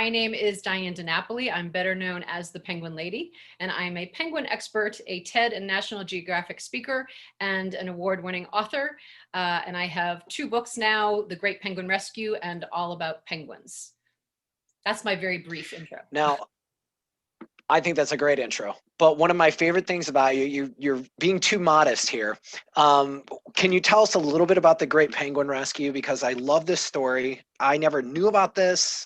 My name is Diane deNapoli. I'm better known as the Penguin Lady, and I'm a penguin expert, a TED and National Geographic speaker, and an award-winning author. And I have 2 books now, The Great Penguin Rescue and All About Penguins. That's my very brief intro. Now, I think that's a great intro. But one of my favorite things about you're being too modest here. Can you tell us a little bit about the Great Penguin Rescue? Because I love this story. I never knew about this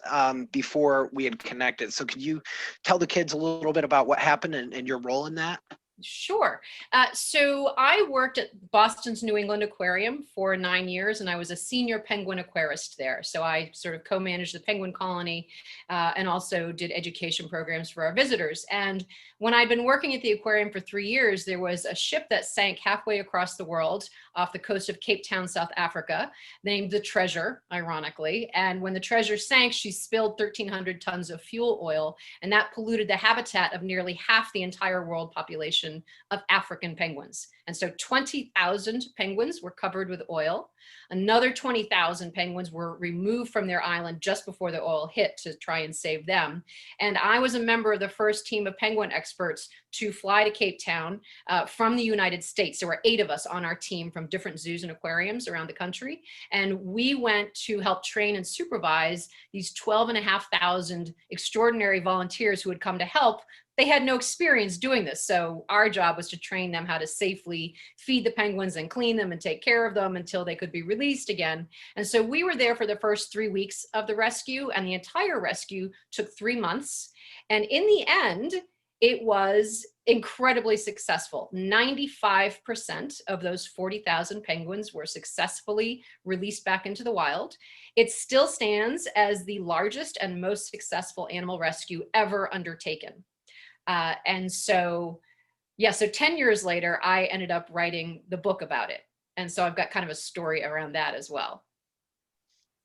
before we had connected. So could you tell the kids a little bit about what happened and your role in that? Sure. So I worked at Boston's New England Aquarium for 9 years, and I was a senior penguin aquarist there. So I sort of co-managed the penguin colony and also did education programs for our visitors. And when I'd been working at the aquarium for 3 years, there was a ship that sank halfway across the world off the coast of Cape Town, South Africa, named the Treasure, ironically. And when the Treasure sank, she spilled 1,300 tons of fuel oil, and that polluted the habitat of nearly half the entire world population of African penguins. And so 20,000 penguins were covered with oil. Another 20,000 penguins were removed from their island just before the oil hit to try and save them. And I was a member of the first team of penguin experts to fly to Cape Town from the United States. There were 8 of us on our team from different zoos and aquariums around the country. And we went to help train and supervise these 12,500 extraordinary volunteers who had come to help. They had no experience doing this. So our job was to train them how to safely feed the penguins and clean them and take care of them until they could be released again. And so we were there for the first 3 weeks of the rescue, and the entire rescue took 3 months. And in the end, it was incredibly successful. 95% of those 40,000 penguins were successfully released back into the wild. It still stands as the largest and most successful animal rescue ever undertaken. And so, yeah, so 10 years later, I ended up writing the book about it. And so I've got kind of a story around that as well.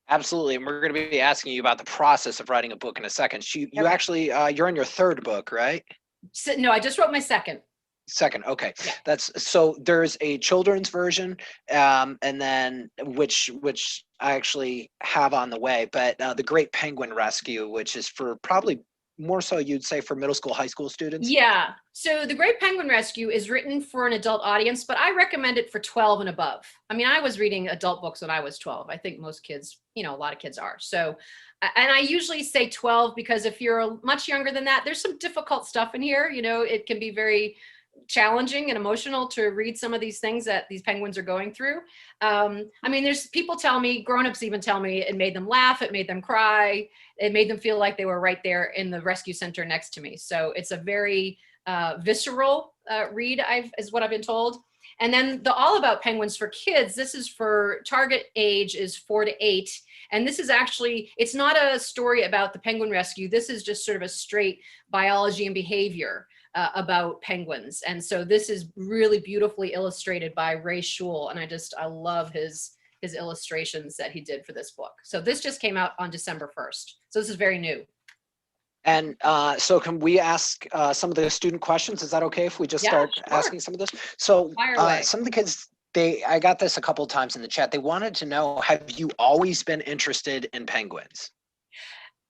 Absolutely. And we're going to be asking you about the process of writing a book in a second. You Okay. actually, you're on your 3rd book, right? So, no, I just wrote my second. Second, okay. Yeah. So there's a children's version, and then which I actually have on the way, but the Great Penguin Rescue, which is for probably more so you'd say for middle school, high school students? Yeah. So the Great Penguin Rescue is written for an adult audience, but I recommend it for 12 and above. I mean, I was reading adult books when I was 12. I think most kids, a lot of kids are. So, and I usually say 12 because if you're much younger than that, there's some difficult stuff in here. It can be very challenging and emotional to read some of these things that these penguins are going through. I mean, there's people tell me, grown-ups even tell me it made them laugh, it made them cry, it made them feel like they were right there in the rescue center next to me. So it's a very visceral read, is what I've been told. And then the All About Penguins for kids, this is for target age is 4 to 8. And this is actually, it's not a story about the penguin rescue. This is just sort of a straight biology and behavior about penguins. And so this is really beautifully illustrated by Ray Schul. And I love his illustrations that he did for this book. So this just came out on December 1st. So this is very new. And so can we ask some of the student questions? Is that okay if we just start asking some of this? So some of the kids, I got this a couple of times in the chat. They wanted to know, have you always been interested in penguins?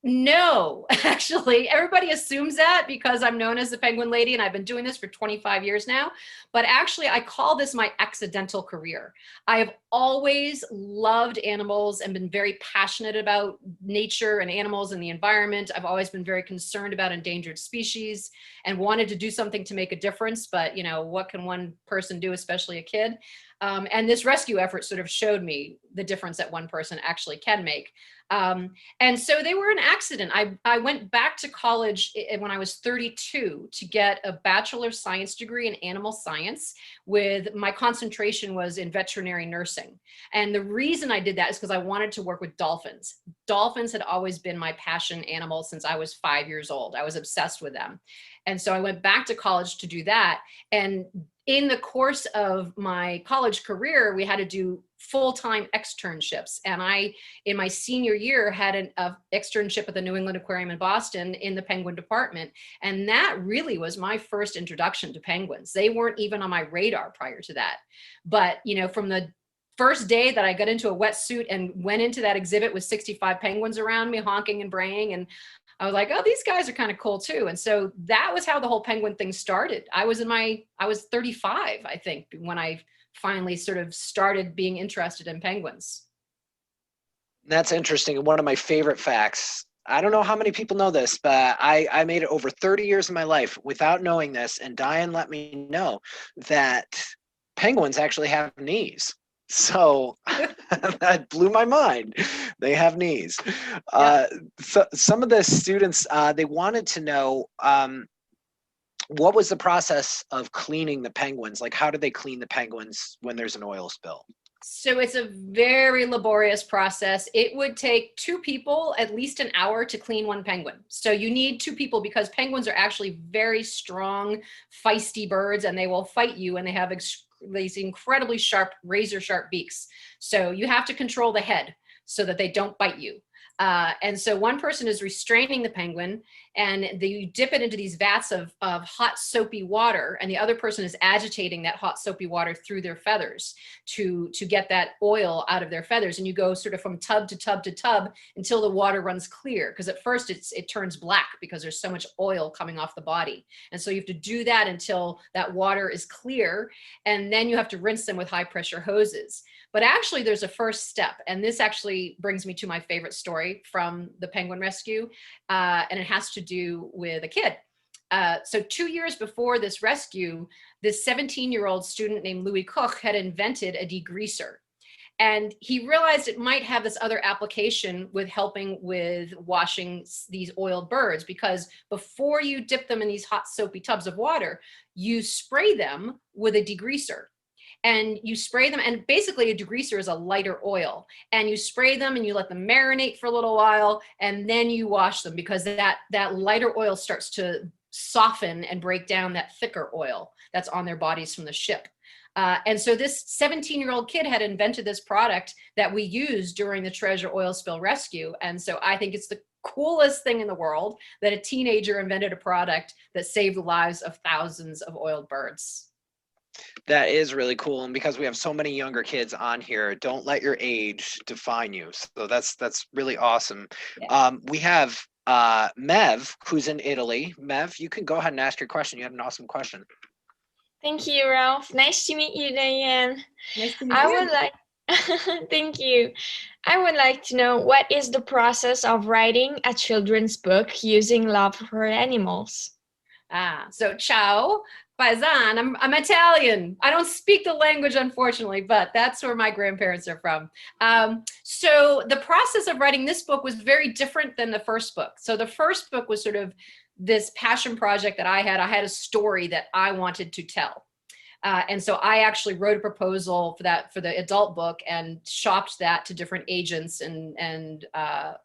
No, actually, everybody assumes that because I'm known as the Penguin Lady and I've been doing this for 25 years now. But actually, I call this my accidental career. I have always loved animals and been very passionate about nature and animals and the environment. I've always been very concerned about endangered species and wanted to do something to make a difference. But, what can one person do, especially a kid? And this rescue effort sort of showed me the difference that one person actually can make. And so they were an accident. I went back to college when I was 32 to get a Bachelor of Science degree in animal science my concentration was in veterinary nursing. And the reason I did that is because I wanted to work with dolphins. Dolphins had always been my passion animal since I was 5 years old. I was obsessed with them. And so I went back to college to do that. And in the course of my college career, we had to do full-time externships. And in my senior year, had an externship at the New England Aquarium in Boston in the penguin department. And that really was my first introduction to penguins. They weren't even on my radar prior to that. But, from the first day that I got into a wetsuit and went into that exhibit with 65 penguins around me honking and braying, and I was like, oh, these guys are kind of cool too. And so that was how the whole penguin thing started. I was 35, I think, when I finally sort of started being interested in penguins. That's interesting. One of my favorite facts. I don't know how many people know this, but I made it over 30 years of my life without knowing this. And Diane let me know that penguins actually have knees. So that blew my mind. They have knees. Yeah. So some of the students, they wanted to know what was the process of cleaning the penguins? Like, how do they clean the penguins when there's an oil spill? So it's a very laborious process. It would take two people at least an hour to clean one penguin. So you need two people because penguins are actually very strong, feisty birds, and they will fight you, and they have these incredibly sharp, razor sharp beaks. So you have to control the head so that they don't bite you. And so one person is restraining the penguin, and you dip it into these vats of hot soapy water, and the other person is agitating that hot soapy water through their feathers to get that oil out of their feathers. And you go sort of from tub to tub to tub until the water runs clear, because at first it turns black because there's so much oil coming off the body. And so you have to do that until that water is clear, and then you have to rinse them with high pressure hoses. But actually there's a first step, and this actually brings me to my favorite story from the penguin rescue, and it has to do with a kid. So 2 years before this rescue, this 17-year-old student named Louis Koch had invented a degreaser. And he realized it might have this other application with helping with washing these oiled birds, because before you dip them in these hot soapy tubs of water, you spray them with a degreaser. And you spray them, and basically a degreaser is a lighter oil, and you spray them and you let them marinate for a little while, and then you wash them, because that lighter oil starts to soften and break down that thicker oil that's on their bodies from the ship. And so this 17-year-old kid had invented this product that we used during the Treasure oil spill rescue. And so I think it's the coolest thing in the world that a teenager invented a product that saved the lives of thousands of oiled birds. That is really cool. And because we have so many younger kids on here, don't let your age define you. So that's really awesome. Yeah. We have Mev, who's in Italy. Mev, you can go ahead and ask your question. You had an awesome question. Thank you, Ralph. Nice to meet you, Diane. Nice to meet I you. would like, thank you. I would like to know, what is the process of writing a children's book using love for animals? So ciao, paisan. I'm Italian. I don't speak the language, unfortunately, but that's where my grandparents are from. So the process of writing this book was very different than the first book. So the first book was sort of this passion project that I had. I had a story that I wanted to tell. And so I actually wrote a proposal for the adult book and shopped that to different agents and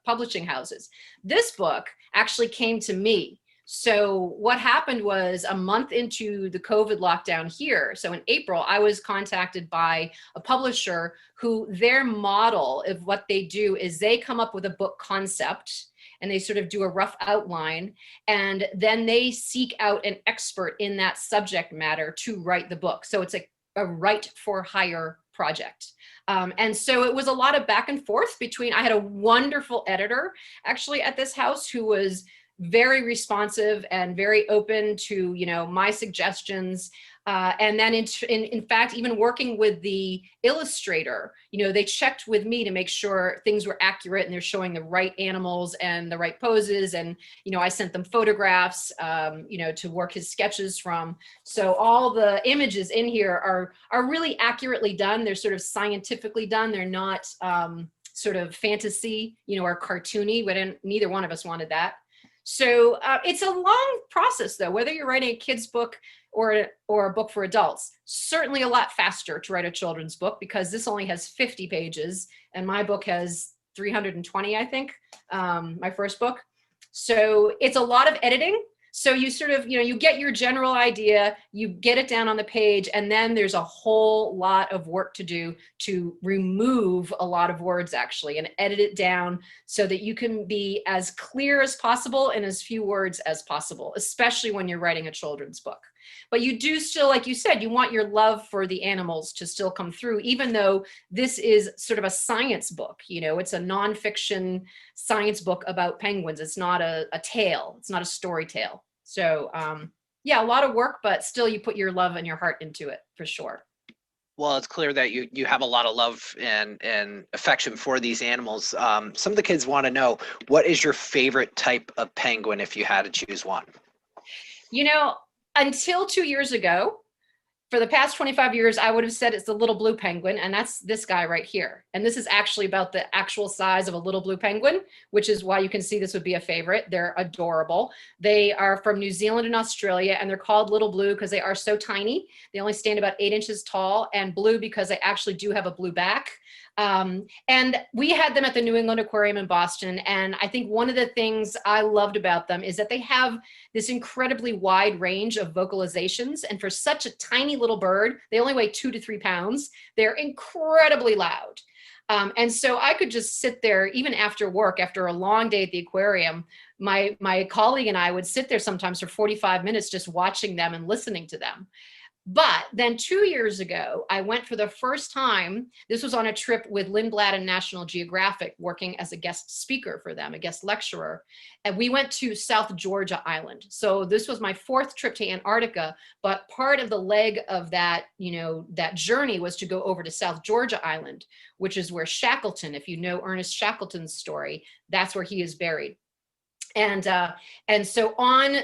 publishing houses. This book actually came to me. So what happened was, a month into the COVID lockdown here, so in April, I was contacted by a publisher who, their model of what they do is they come up with a book concept, and they sort of do a rough outline, and then they seek out an expert in that subject matter to write the book. So it's a write for hire project. And so it was a lot of back and forth between, I had a wonderful editor actually at this house who was very responsive and very open to, my suggestions. And then in fact, even working with the illustrator, they checked with me to make sure things were accurate and they're showing the right animals and the right poses. And, I sent them photographs, to work his sketches from. So all the images in here are really accurately done. They're sort of scientifically done. They're not sort of fantasy, or cartoony. Neither one of us wanted that. So it's a long process, though, whether you're writing a kid's book or a book for adults. Certainly a lot faster to write a children's book, because this only has 50 pages and my book has 320, I think, my first book. So it's a lot of editing. So you sort of, you get your general idea, you get it down on the page, and then there's a whole lot of work to do to remove a lot of words, actually, and edit it down so that you can be as clear as possible in as few words as possible, especially when you're writing a children's book. But you do still, like you said, you want your love for the animals to still come through, even though this is sort of a science book. You know, it's a nonfiction science book about penguins. It's not a tale. It's not a story tale. So yeah, a lot of work, but still you put your love and your heart into it for sure. Well, it's clear that you have a lot of love and affection for these animals. Some of the kids want to know, what is your favorite type of penguin if you had to choose one? You know, until 2 years ago, for the past 25 years, I would have said it's the little blue penguin, and that's this guy right here. And this is actually about the actual size of a little blue penguin, which is why you can see this would be a favorite. They're adorable. They are from New Zealand and Australia, and they're called little blue because they are so tiny. They only stand about 8 inches tall, and blue because they actually do have a blue back. And we had them at the New England Aquarium in Boston. And I think one of the things I loved about them is that they have this incredibly wide range of vocalizations. And for such a tiny little bird, they only weigh 2 to 3 pounds. They're incredibly loud. And so I could just sit there, even after work, after a long day at the aquarium, my colleague and I would sit there sometimes for 45 minutes just watching them and listening to them. But then 2 years ago, I went for the first time. This was on a trip with Lindblad and National Geographic, working as a guest speaker for them, a guest lecturer. And we went to South Georgia Island. So this was my 4th trip to Antarctica, but part of the leg of that, you know, that journey was to go over to South Georgia Island, which is where Shackleton, if you know Ernest Shackleton's story, that's where he is buried. And so on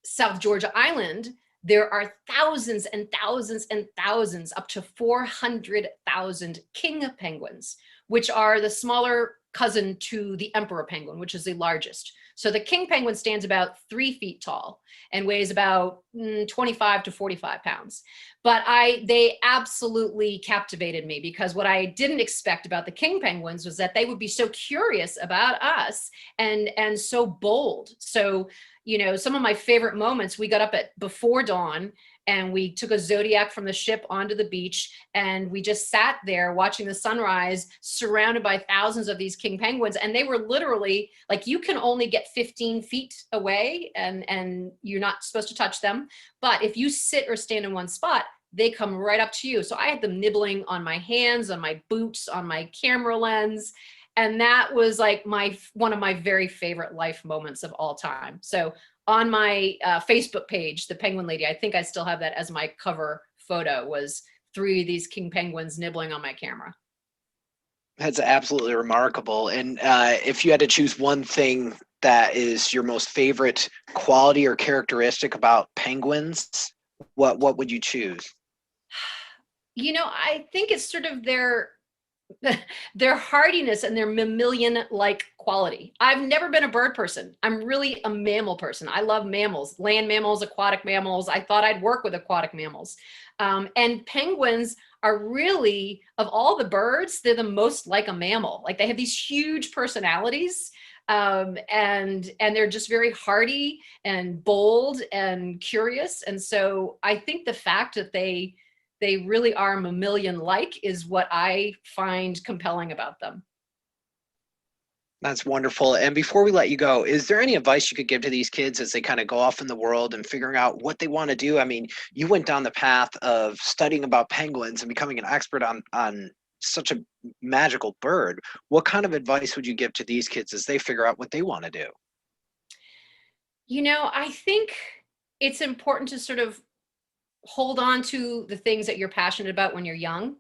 South Georgia Island, there are thousands and thousands and thousands, up to 400,000 king penguins, which are the smaller cousin to the emperor penguin, which is the largest. So the king penguin stands about 3 feet tall and weighs about 25 to 45 pounds. But they absolutely captivated me, because what I didn't expect about the king penguins was that they would be so curious about us and so bold. So, you know, some of my favorite moments, we got up at before dawn and we took a Zodiac from the ship onto the beach, and we just sat there watching the sunrise, surrounded by thousands of these king penguins. And they were literally like, you can only get 15 feet away and you're not supposed to touch them. But if you sit or stand in one spot, they come right up to you. So I had them nibbling on my hands, on my boots, on my camera lens. And that was like one of my very favorite life moments of all time. So on my Facebook page, The Penguin Lady, I think I still have that as my cover photo, was 3 of these king penguins nibbling on my camera. That's absolutely remarkable. And if you had to choose one thing that is your most favorite quality or characteristic about penguins, what would you choose? You know, I think it's sort of their hardiness and their mammalian-like quality. I've never been a bird person. I'm really a mammal person. I love mammals, land mammals, aquatic mammals. I thought I'd work with aquatic mammals. And penguins are really, of all the birds, they're the most like a mammal. Like, they have these huge personalities. And they're just very hardy and bold and curious. And so I think the fact that they really are mammalian-like is what I find compelling about them. That's wonderful. And before we let you go, is there any advice you could give to these kids as they kind of go off in the world and figuring out what they want to do? I mean, you went down the path of studying about penguins and becoming an expert on such a magical bird. What kind of advice would you give to these kids as they figure out what they want to do? You know, I think it's important to sort of hold on to the things that you're passionate about when you're young,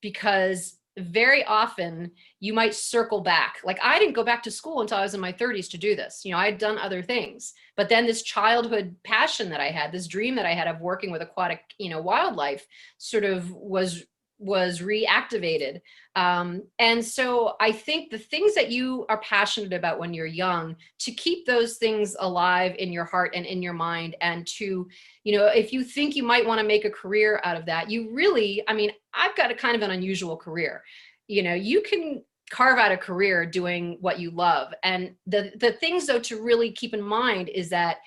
because very often you might circle back. Like, I didn't go back to school until I was in my 30s to do this. You know, I'd done other things, but then this childhood passion that I had, this dream that I had of working with aquatic, you know, wildlife, sort of was reactivated. And so I think the things that you are passionate about when you're young, to keep those things alive in your heart and in your mind, and to, you know, if you think you might want to make a career out of that, you really, I mean, I've got a kind of an unusual career. You know, you can carve out a career doing what you love. And the things, though, to really keep in mind is that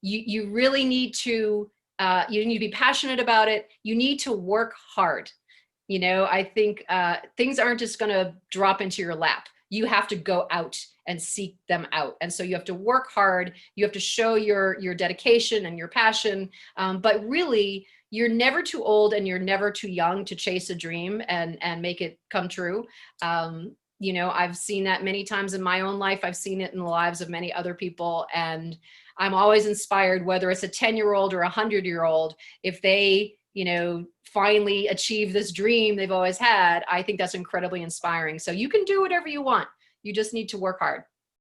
you really need to, you need to be passionate about it. You need to work hard. You know, I think things aren't just going to drop into your lap. you have to go out and seek them out. And so you have to work hard. You have to show your dedication and your passion. But really, you're never too old and you're never too young to chase a dream and make it come true. You know, I've seen that many times in my own life. I've seen it in the lives of many other people. And I'm always inspired, whether it's a 10-year-old or a 100-year-old, if they, you know, finally achieve this dream they've always had, I think that's incredibly inspiring. So you can do whatever you want. You just need to work hard.